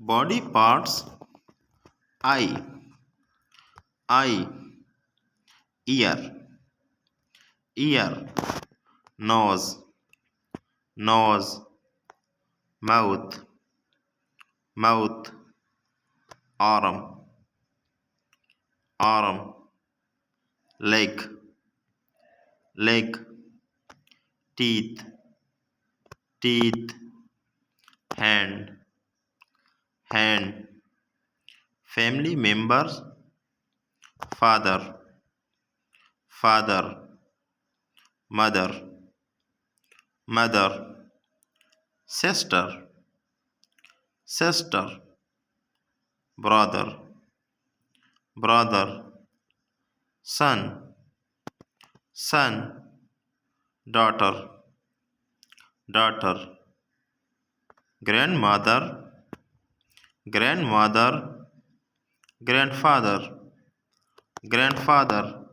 Body parts: eye, ear, ear, nose, nose, mouth, mouth, arm, arm, leg, leg, teeth, teeth, hand, hand, family members: father, father, mother, mother, sister, sister, brother, brother, son, son, daughter, daughter, grandmother, grandmother, grandfather, grandfather,